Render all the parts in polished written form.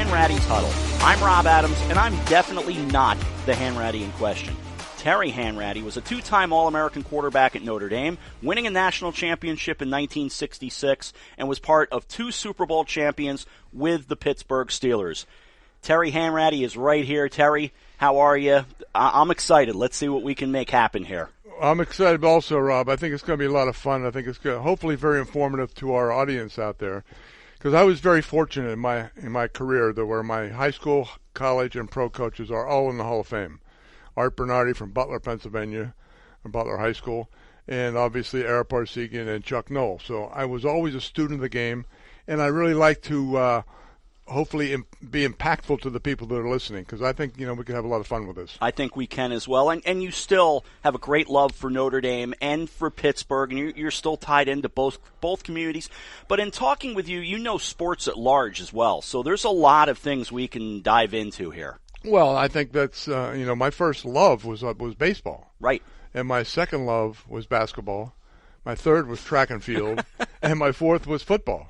Hanratty'S Huddle. I'm Rob Adams, and I'm definitely not the Hanratty in question. Terry Hanratty was a two-time All-American quarterback at Notre Dame, winning a national championship in 1966, and was part of 2 Super Bowl champions with the Pittsburgh Steelers. Terry Hanratty is right here. Terry, how are you? I'm excited. Let's see what we can make happen here. I'm excited also, Rob. I think it's going to be a lot of fun. I think it's going to hopefully very informative to our audience out there. Because I was very fortunate in my career where my high school, college, and pro coaches are all in the Hall of Fame. Art Bernardi from Butler, Pennsylvania, from Butler High School, and obviously Ara Parsegian and Chuck Noll. So I was always a student of the game, and I really like to hopefully be impactful to the people that are listening, because I think we can have a lot of fun with this. I think we can as well, and you still have a great love for Notre Dame and for Pittsburgh, and you're still tied into both communities. But in talking with you, you know sports at large as well, so there's a lot of things we can dive into here. Well, I think that's my first love was baseball, right, and my second love was basketball. My third was track and field, and my fourth was football.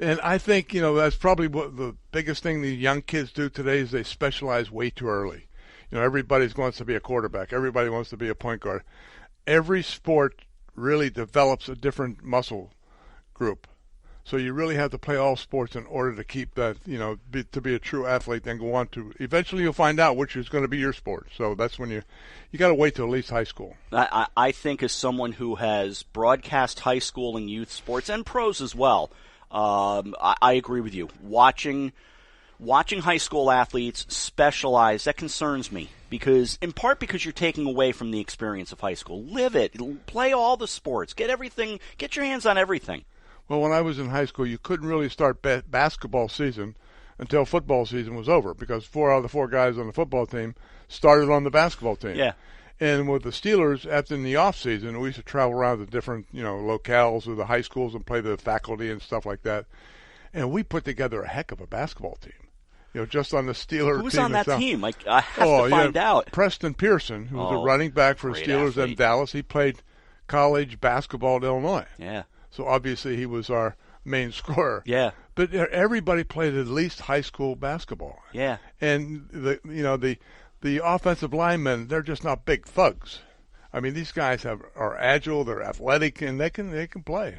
And I think, that's probably what the biggest thing the young kids do today is they specialize way too early. Everybody wants to be a quarterback. Everybody wants to be a point guard. Every sport really develops a different muscle group. So you really have to play all sports in order to keep that, to be a true athlete and go on to, eventually you'll find out which is going to be your sport. So that's when you got to wait till at least high school. I think as someone who has broadcast high school and youth sports and pros as well, I agree with you. Watching high school athletes specialize, that concerns me in part because you're taking away from the experience of high school. Live it. Play all the sports. Get your hands on everything. Well, when I was in high school, you couldn't really start basketball season until football season was over, because 4 out of the 4 guys on the football team started on the basketball team. Yeah. And with the Steelers, after in the off season, we used to travel around to different, locales with the high schools and play the faculty and stuff like that. And we put together a heck of a basketball team, just on the Steelers team. Who was on that team? I have to find out. Preston Pearson, who was a running back for the Steelers in Dallas. He played college basketball at Illinois. Yeah. So obviously he was our main scorer. Yeah. But everybody played at least high school basketball. Yeah. And the offensive linemen, they're just not big thugs. I mean, these guys are agile, they're athletic, and they can play.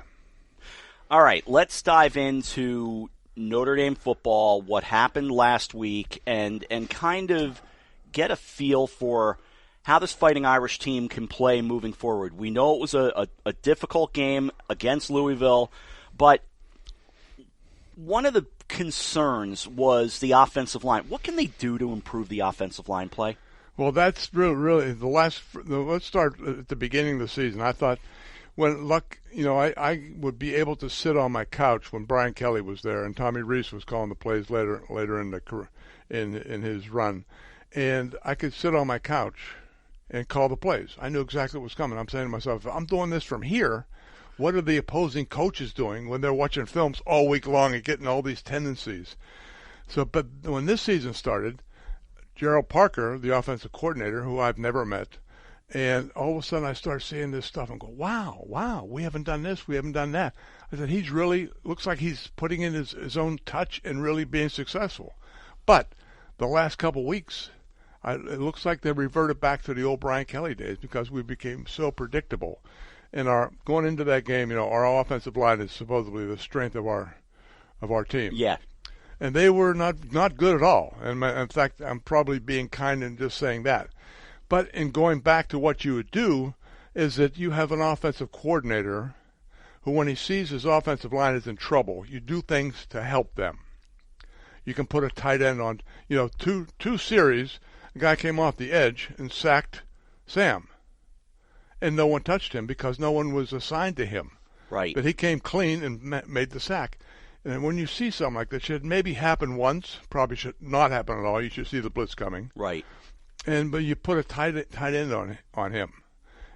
All right, let's dive into Notre Dame football, what happened last week, and kind of get a feel for how this Fighting Irish team can play moving forward. We know it was a difficult game against Louisville, but one of the concerns was the offensive line. What can they do to improve the offensive line play? Well, that's really let's start at the beginning of the season. I thought I would be able to sit on my couch when Brian Kelly was there and Tommy Reese was calling the plays later in his run, and I could sit on my couch and call the plays. I knew exactly what was coming. I'm saying to myself, if I'm doing this from here, what are the opposing coaches doing when they're watching films all week long and getting all these tendencies? But when this season started, Gerald Parker, the offensive coordinator, who I've never met, and all of a sudden I start seeing this stuff and go, wow, we haven't done this, we haven't done that. I said, looks like he's putting in his own touch and really being successful. But the last couple weeks, it looks like they reverted back to the old Brian Kelly days because we became so predictable. And going into that game, our offensive line is supposedly the strength of our team. Yeah. And they were not good at all. And in fact, I'm probably being kind in just saying that. But in going back to what you would do is that you have an offensive coordinator who, when he sees his offensive line is in trouble, you do things to help them. You can put a tight end on, two series. The guy came off the edge and sacked Sam. And no one touched him because no one was assigned to him. Right. But he came clean and made the sack. And when you see something like that, should maybe happen once, probably should not happen at all. You should see the blitz coming. Right. But you put a tight end on him,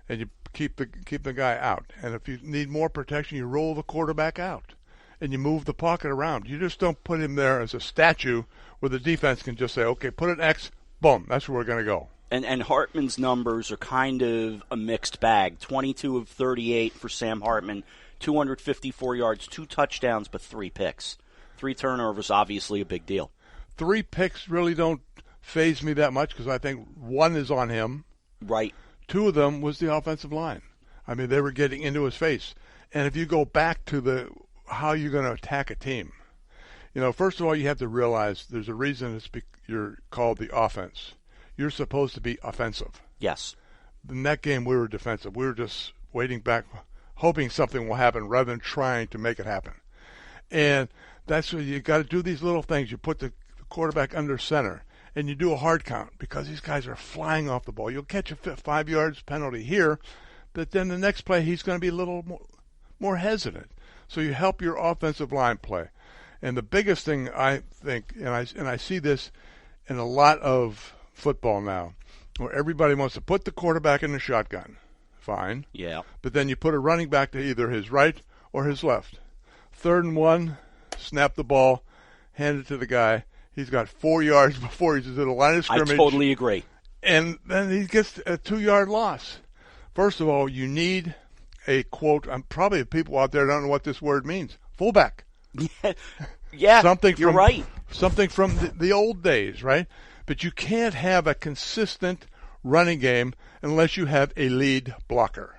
and you keep the guy out. And if you need more protection, you roll the quarterback out, and you move the pocket around. You just don't put him there as a statue where the defense can just say, okay, put an X, boom, that's where we're going to go. And Hartman's numbers are kind of a mixed bag. 22 of 38 for Sam Hartman, 254 yards, 2 touchdowns, but 3 picks. 3 turnovers, obviously a big deal. 3 picks really don't faze me that much because I think 1 is on him. Right. 2 of them was the offensive line. I mean, they were getting into his face. And if you go back to how you're going to attack a team, first of all, you have to realize there's a reason you're called the offense. You're supposed to be offensive. Yes. In that game, we were defensive. We were just waiting back, hoping something will happen rather than trying to make it happen. And that's where you got to do these little things. You put the quarterback under center, and you do a hard count because these guys are flying off the ball. You'll catch a 5 yards penalty here, but then the next play he's going to be a little more hesitant. So you help your offensive line play. And the biggest thing I think, and I see this in a lot of football now, where everybody wants to put the quarterback in the shotgun. Fine. Yeah. But then you put a running back to either his right or his left. 3rd and 1, snap the ball, hand it to the guy. He's got 4 yards before he's at the line of scrimmage. I totally agree. And then he gets a 2-yard loss. First of all, you need a quote. Probably people out there don't know what this word means. Fullback. Yeah. You're right. Something from the old days, right? But you can't have a consistent running game unless you have a lead blocker.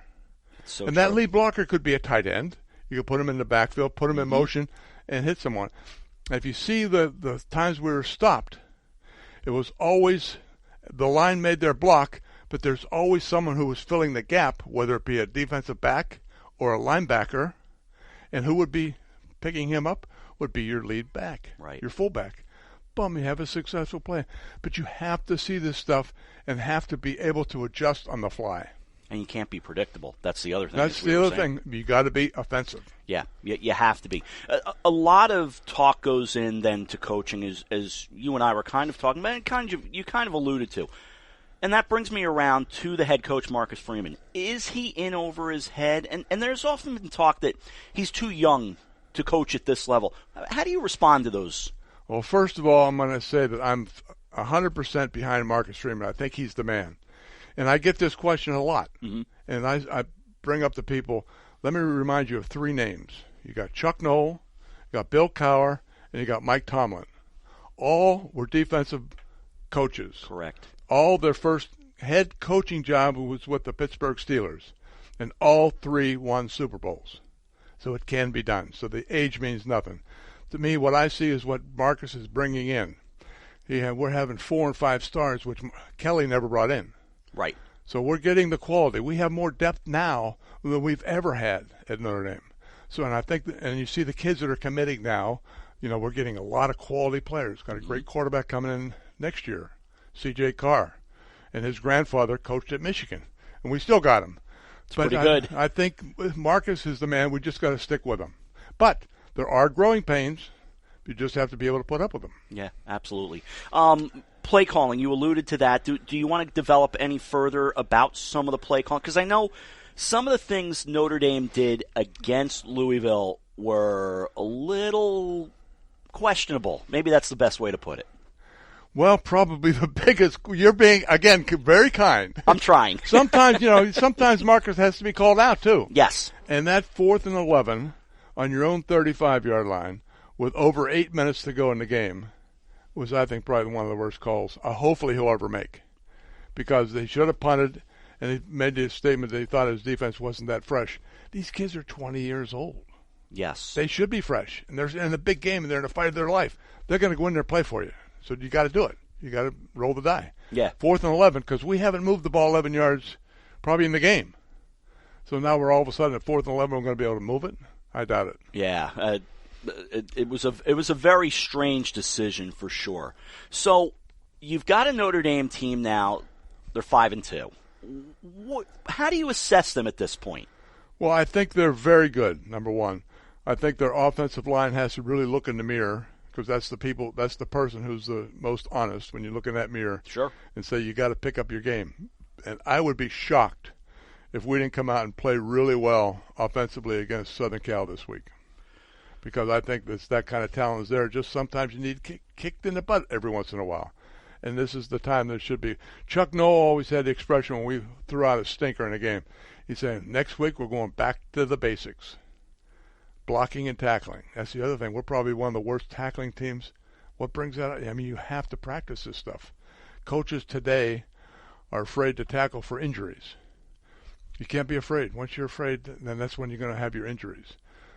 So and that lead blocker could be a tight end. You could put him in the backfield, put him in motion, and hit someone. If you see the times we were stopped, it was always the line made their block, but there's always someone who was filling the gap, whether it be a defensive back or a linebacker, and who would be picking him up would be your lead back, right. Your fullback. Boom, you have a successful play. But you have to see this stuff and have to be able to adjust on the fly. And you can't be predictable. That's the other thing. That's the other thing. You got to be offensive. Yeah, you have to be. A lot of talk goes in then to coaching, as you and I were kind of talking about, and you kind of alluded to. And that brings me around to the head coach, Marcus Freeman. Is he in over his head? And there's often been talk that he's too young to coach at this level. How do you respond to those? Well, first of all, I'm going to say that I'm 100% behind Marcus Freeman. I think he's the man. And I get this question a lot. Mm-hmm. And I bring up to people, let me remind you of 3 names. You got Chuck Noll, you got Bill Cowher, and you got Mike Tomlin. All were defensive coaches. Correct. All their first head coaching job was with the Pittsburgh Steelers. And all 3 won Super Bowls. So it can be done. So the age means nothing. To me, what I see is what Marcus is bringing in. We're having 4 and 5 stars, which Kelly never brought in. Right. So we're getting the quality. We have more depth now than we've ever had at Notre Dame. So, and I think, and you see the kids that are committing now, we're getting a lot of quality players. Got a great quarterback coming in next year, C.J. Carr. And his grandfather coached at Michigan. And we still got him. It's pretty good. I think Marcus is the man. We just got to stick with him. But there are growing pains. You just have to be able to put up with them. Yeah, absolutely. Play calling, you alluded to that. Do you want to develop any further about some of the play calling? Because I know some of the things Notre Dame did against Louisville were a little questionable. Maybe that's the best way to put it. Well, probably the biggest. You're being, again, very kind. I'm trying. Sometimes Marcus has to be called out, too. Yes. And that 4th and 11 on your own 35-yard line with over 8 minutes to go in the game was, I think, probably one of the worst calls hopefully he'll ever make. Because they should have punted, and he made the statement that he thought his defense wasn't that fresh. These kids are 20 years old. Yes. They should be fresh. And they're in a big game, and they're in a fight of their life. They're going to go in there and play for you. So you got to do it. You got to roll the die. Yeah. 4th and 11, because we haven't moved the ball 11 yards probably in the game. So now we're all of a sudden at 4th and 11, we're going to be able to move it? I doubt it. Yeah. It was a very strange decision for sure. So you've got a Notre Dame team now. They're 5-2. How do you assess them at this point? Well, I think they're very good. Number one, I think their offensive line has to really look in the mirror because that's the person who's the most honest when you look in that mirror. Sure. And say you got to pick up your game. And I would be shocked if we didn't come out and play really well offensively against Southern Cal this week. Because I think that kind of talent is there. Just sometimes you need kicked in the butt every once in a while. And this is the time that should be. Chuck Noll always had the expression when we threw out a stinker in a game. He's saying, next week we're going back to the basics. Blocking and tackling. That's the other thing. We're probably one of the worst tackling teams What brings that out? I mean, you have to practice this stuff. Coaches today are afraid to tackle for injuries. You can't be afraid. Once you're afraid, then that's when you're going to have your injuries.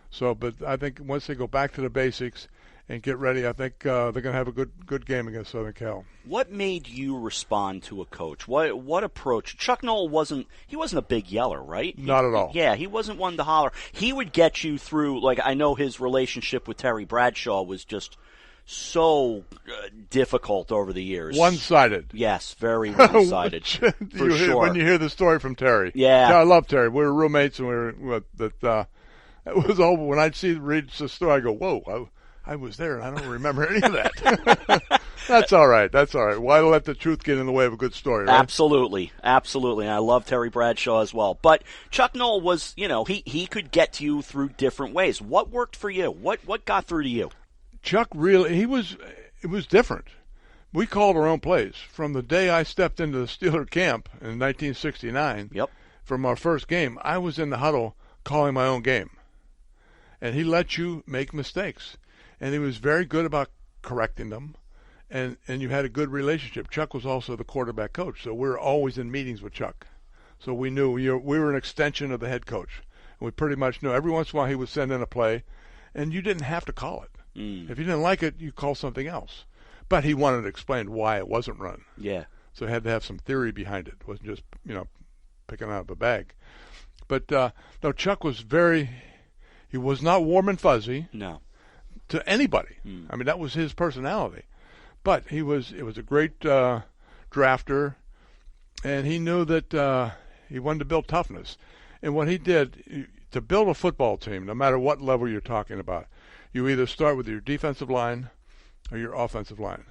So, but I think once they go back to the basics and get ready, I think they're going to have a good game against Southern Cal. What made you respond to a coach? What approach? Chuck Noll wasn't a big yeller, right? Not at all. Yeah, he wasn't one to holler. He would get you through, like, I know his relationship with Terry Bradshaw was just so difficult over the years. One-sided. Yes, very one-sided. For sure. When you hear the story from Terry. Yeah. I love Terry. We were roommates, and it was over. When I'd read the story, I go, whoa, I was there, and I don't remember any of that. That's all right. Why let the truth get in the way of a good story, right? Absolutely. And I love Terry Bradshaw as well. But Chuck Noll was, he could get to you through different ways. What worked for you? What got through to you? Chuck really, it was different. We called our own plays. From the day I stepped into the Steeler camp in 1969, Yep. From our first game, I was in the huddle calling my own game. And he let you make mistakes. And he was very good about correcting them. And you had a good relationship. Chuck was also the quarterback coach, so we were always in meetings with Chuck. So we knew we were an extension of the head coach. And we pretty much knew. Every once in a while he would send in a play, and you didn't have to call it. If you didn't like it, you call something else. But he wanted to explain why it wasn't run. Yeah. So he had to have some theory behind it. It wasn't just, picking out of a bag. But, no, Chuck was he was not warm and fuzzy. No. To anybody. I mean, that was his personality. But it was a great drafter, and he knew that he wanted to build toughness. And what he did, to build a football team, no matter what level you're talking about, you either start with your defensive line or your offensive line.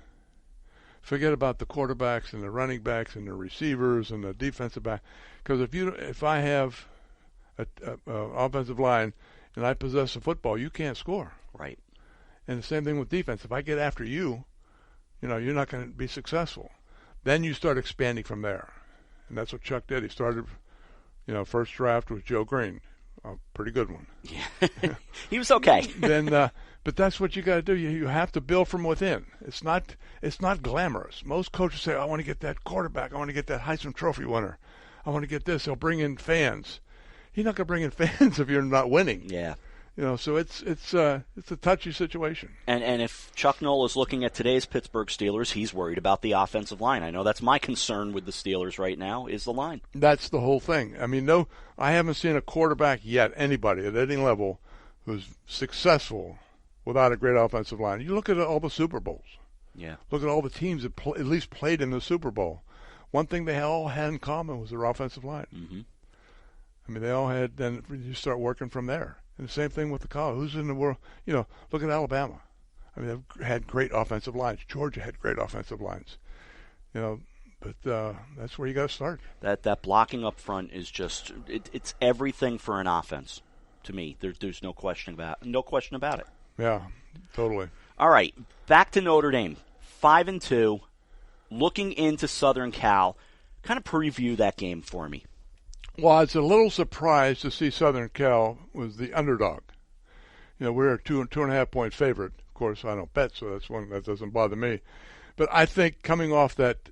Forget about the quarterbacks and the running backs and the receivers and the defensive back. Because if I have an offensive line and I possess the football, you can't score. Right. And the same thing with defense. If I get after you, you're not going to be successful. Then you start expanding from there. And that's what Chuck did. He started, first draft with Joe Green. A pretty good one. Yeah. He was okay. But that's what you got to do. You have to build from within. It's not glamorous. Most coaches say, I want to get that quarterback. I want to get that Heisman Trophy winner. I want to get this. They'll bring in fans. You're not going to bring in fans if you're not winning. Yeah. So it's a touchy situation. And if Chuck Noll is looking at today's Pittsburgh Steelers, he's worried about the offensive line. I know that's my concern with the Steelers right now is the line. That's the whole thing. I mean, I haven't seen a quarterback yet, anybody at any level, who's successful without a great offensive line. You look at all the Super Bowls. Yeah. Look at all the teams that at least played in the Super Bowl. One thing they all had in common was their offensive line. Mm-hmm. I mean, they all had. Then you start working from there. And the same thing with the college. Who's in the world? Look at Alabama. I mean, they've had great offensive lines. Georgia had great offensive lines. But that's where you got to start. That blocking up front is just it's everything for an offense. To me, there's no question about it. Yeah, totally. All right, back to Notre Dame, 5-2, looking into Southern Cal. Kind of preview that game for me. Well, I was a little surprised to see Southern Cal was the underdog. We're a 2.5 point favorite. Of course, I don't bet, so that's one that doesn't bother me. But I think coming off that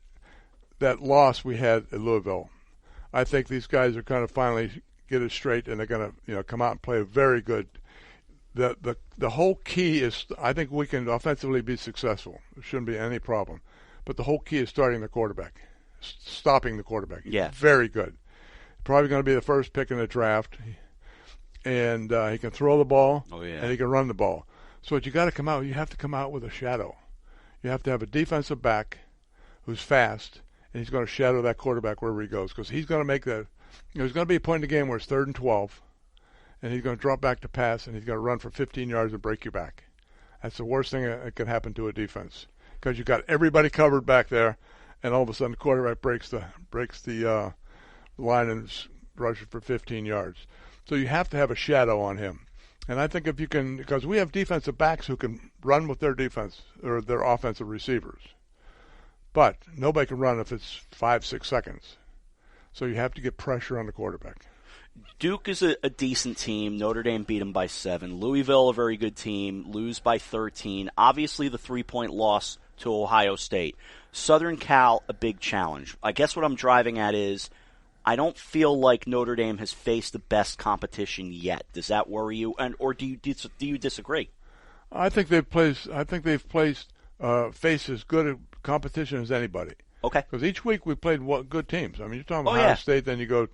loss we had at Louisville, I think these guys are going to finally get it straight, and they're going to come out and play very good. The whole key is I think we can offensively be successful. There shouldn't be any problem. But the whole key is starting the quarterback, stopping the quarterback. Yeah, very good. Probably going to be the first pick in the draft, and he can throw the ball, and he can run the ball. So what you got to come out, you have to come out with a shadow. You have to have a defensive back who's fast, and he's going to shadow that quarterback wherever he goes, because he's going to make there's going to be a point in the game where it's 3rd and 12, and he's going to drop back to pass, and he's going to run for 15 yards and break you back. That's the worst thing that can happen to a defense, because you've got everybody covered back there, and all of a sudden the quarterback breaks the line and rushes for 15 yards. So you have to have a shadow on him. And I think if you can, because we have defensive backs who can run with their defense or their offensive receivers. But nobody can run if it's 5-6 seconds. So you have to get pressure on the quarterback. Duke is a decent team. Notre Dame beat them by 7. Louisville, a very good team, lose by 13. Obviously, the 3-point loss to Ohio State. Southern Cal, a big challenge. I guess what I'm driving at is I don't feel like Notre Dame has faced the best competition yet. Does that worry you, or do you disagree? I think they've faced as good a competition as anybody. Okay. Because each week we played good teams. I mean, you're talking about Ohio State, then you go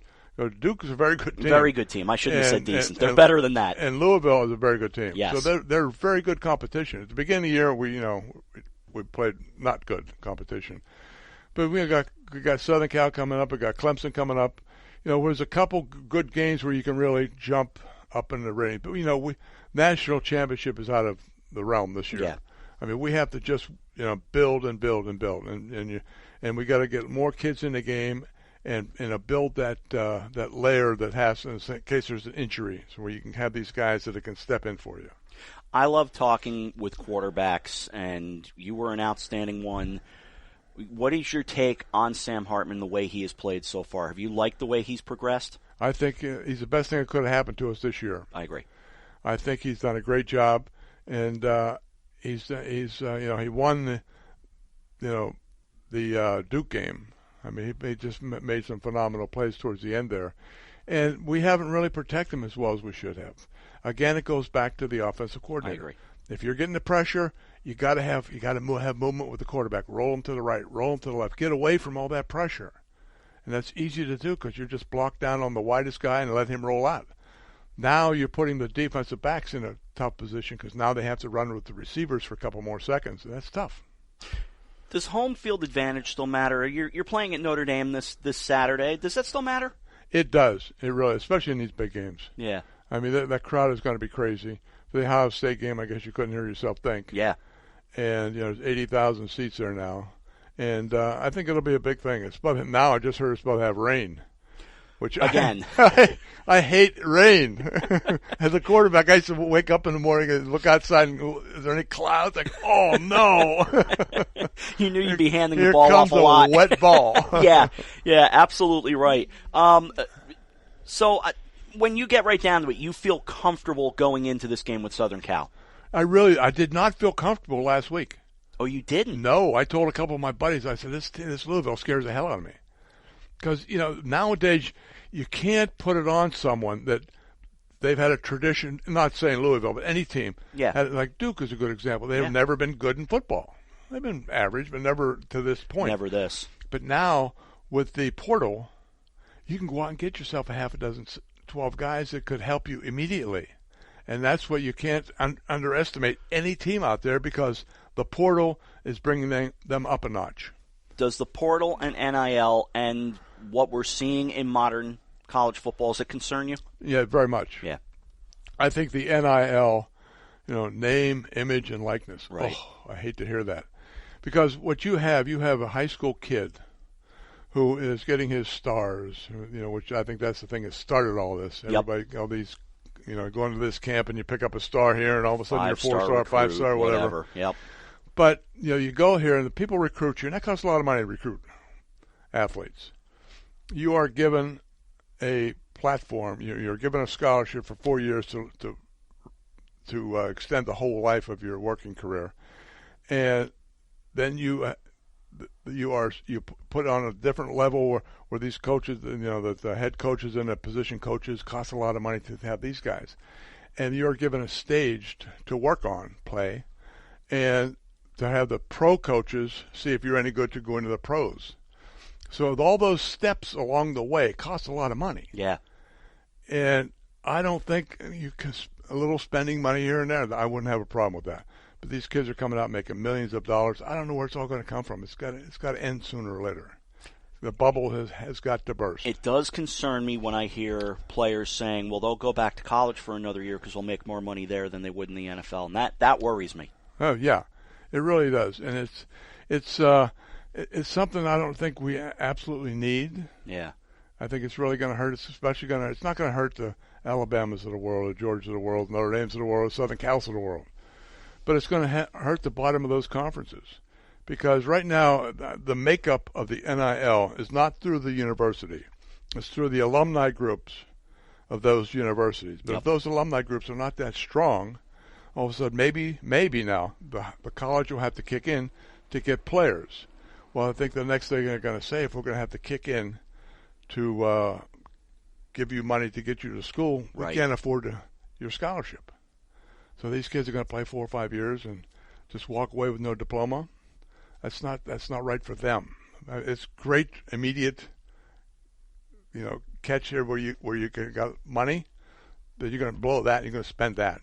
Duke is a very good team. Very good team. I shouldn't have said decent. They're better than that. And Louisville is a very good team. Yes. So they're very good competition. At the beginning of the year, we played not good competition. But we got Southern Cal coming up. We got Clemson coming up. There's a couple good games where you can really jump up in the rating. But national championship is out of the realm this year. Yeah. I mean, we have to just build and build and build, and we got to get more kids in the game. And build that layer that has, in case there's an injury, so where you can have these guys that can step in for you. I love talking with quarterbacks, and you were an outstanding one. What is your take on Sam Hartman, the way he has played so far? Have you liked the way he's progressed? I think he's the best thing that could have happened to us this year. I agree. I think he's done a great job, and he won the Duke game. I mean, he just made some phenomenal plays towards the end there. And we haven't really protected him as well as we should have. Again, it goes back to the offensive coordinator. I agree. If you're getting the pressure, you got to have movement with the quarterback. Roll him to the right, roll him to the left. Get away from all that pressure. And that's easy to do because you're just blocked down on the widest guy and let him roll out. Now you're putting the defensive backs in a tough position because now they have to run with the receivers for a couple more seconds. And that's tough. Does home field advantage still matter? You're playing at Notre Dame this Saturday. Does that still matter? It does. It really, especially in these big games. Yeah. I mean, that crowd is going to be crazy. For the Ohio State game, I guess you couldn't hear yourself think. Yeah. And, there's 80,000 seats there now. And I think it'll be a big thing. Now I just heard it's supposed to have rain. Which again, I hate rain. As a quarterback, I used to wake up in the morning and look outside and go, is there any clouds? Like, oh no! You knew you'd be handing the ball off a lot. Here comes a wet ball. yeah, absolutely right. So when you get right down to it, you feel comfortable going into this game with Southern Cal? I did not feel comfortable last week. Oh, you didn't? No, I told a couple of my buddies. I said, this Louisville scares the hell out of me. Because, nowadays you can't put it on someone that they've had a tradition, not saying Louisville, but any team. Yeah. Like Duke is a good example. They've never been good in football. They've been average, but never to this point. Never this. But now, with the portal, you can go out and get yourself a half a dozen, 12 guys that could help you immediately. And that's what you can't underestimate any team out there because the portal is bringing them up a notch. Does the portal and NIL and what we're seeing in modern college football, does it concern you? Yeah, very much. Yeah. I think the NIL, name, image, and likeness. Right. Oh, I hate to hear that. Because what you have a high school kid who is getting his stars, which I think that's the thing that started all this. Everybody, all these, going to this camp and you pick up a star here and all of a sudden you're 4-star, 5-star, whatever. Yep. But, you go here and the people recruit you, and that costs a lot of money to recruit athletes. You are given a platform. You're given a scholarship for 4 years to extend the whole life of your working career. And then you put on a different level where these coaches, the head coaches and the position coaches cost a lot of money to have these guys. And you're given a stage to work on, play, and to have the pro coaches see if you're any good to go into the pros. So all those steps along the way cost a lot of money. Yeah. And I don't think you can, a little spending money here and there, I wouldn't have a problem with that. But these kids are coming out making millions of dollars. I don't know where it's all going to come from. It's got to end sooner or later. The bubble has got to burst. It does concern me when I hear players saying, well, they'll go back to college for another year because they'll make more money there than they would in the NFL. And that worries me. Oh, yeah. It really does. And it's something I don't think we absolutely need. Yeah. I think it's really going to hurt. It's not going to hurt the Alabamas of the world, the Georgias of the world, Notre Dames of the world, Southern Cals of the world. But it's going to hurt the bottom of those conferences. Because right now, the makeup of the NIL is not through the university. It's through the alumni groups of those universities. But if those alumni groups are not that strong, all of a sudden maybe now the college will have to kick in to get players. Well, I think the next thing they're going to say, if we're going to have to kick in to give you money to get you to school, we can't afford your scholarship. So these kids are going to play 4 or 5 years and just walk away with no diploma. That's not right for them. It's great immediate, catch here where you got money, that you're going to blow that, you're going to spend that.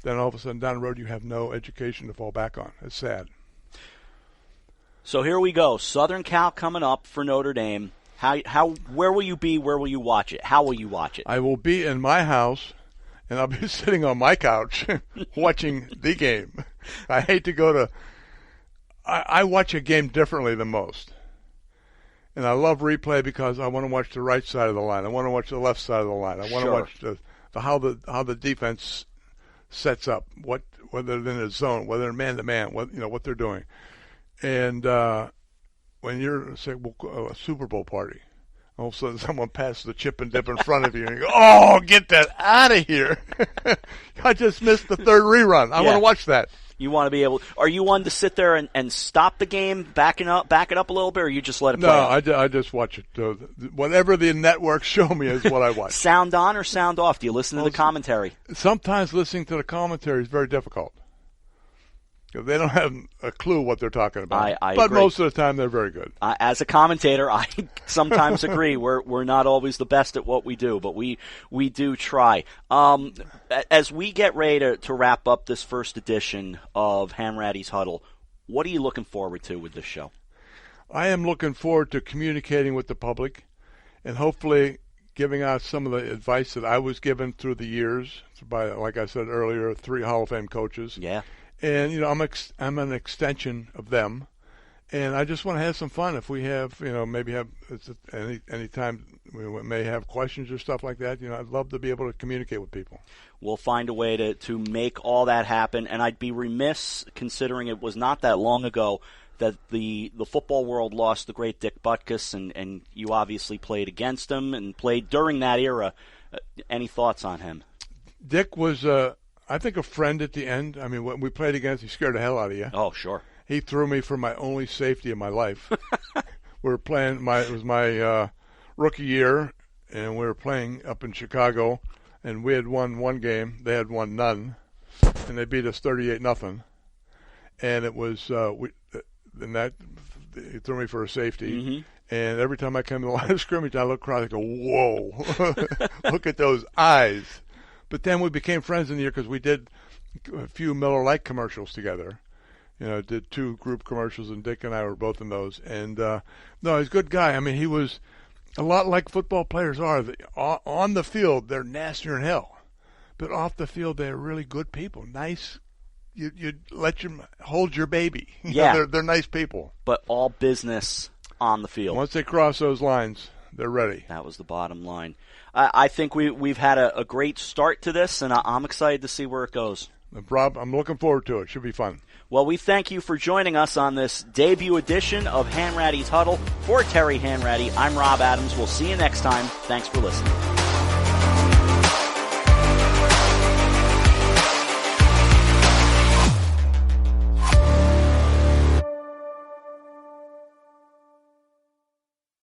Then all of a sudden down the road you have no education to fall back on. It's sad. So here we go. Southern Cal coming up for Notre Dame. Where will you be? Where will you watch it? How will you watch it? I will be in my house, and I'll be sitting on my couch watching the game. I hate to go to – I watch a game differently than most. And I love replay because I want to watch the right side of the line. I want to watch the left side of the line. I want to watch how the defense sets up, whether they're in a zone, whether they're man-to-man, what they're doing. And when you're, say, a Super Bowl party, all of a sudden someone passes the chip and dip in front of you, and you go, oh, get that out of here. I just missed the third rerun. I want to watch that. You want to be able – are you one to sit there and stop the game, back it up a little bit, or you just let it play out? No, I just watch it. Whatever the networks show me is what I watch. Sound on or sound off? Do you listen to the commentary? Sometimes listening to the commentary is very difficult. They don't have a clue what they're talking about. I but agree. Most of the time, they're very good. As a commentator, I sometimes agree. We're not always the best at what we do, but we do try. As we get ready to wrap up this first edition of Hanratty'S Huddle, what are you looking forward to with this show? I am looking forward to communicating with the public and hopefully giving out some of the advice that I was given through the years by, like I said earlier, 3 Hall of Fame coaches. Yeah. And, I'm an extension of them. And I just want to have some fun. If we have, maybe have any time we may have questions or stuff like that, I'd love to be able to communicate with people. We'll find a way to make all that happen. And I'd be remiss, considering it was not that long ago that the football world lost the great Dick Butkus, and you obviously played against him and played during that era. Any thoughts on him? Dick was I think a friend at the end. I mean, when we played against, he scared the hell out of you. Oh, sure. He threw me for my only safety in my life. We were playing. It was my rookie year, and we were playing up in Chicago, and we had won one game. They had won none, and they beat us 38-0. And it was he threw me for a safety. Mm-hmm. And every time I came to the line of scrimmage, I look across and go, "Whoa, look at those eyes." But then we became friends in the year because we did a few Miller Lite commercials together. Did 2 group commercials, and Dick and I were both in those. And, no, he's a good guy. I mean, he was a lot like football players are. On the field, they're nastier than hell. But off the field, they're really good people. Nice. You let them hold your baby. Yeah. They're nice people. But all business on the field. Once they cross those lines, they're ready. That was the bottom line. I think we've had a great start to this, and I'm excited to see where it goes. Rob, I'm looking forward to it. Should be fun. Well, we thank you for joining us on this debut edition of Hanratty'S Huddle. For Terry Hanratty, I'm Rob Adams. We'll see you next time. Thanks for listening.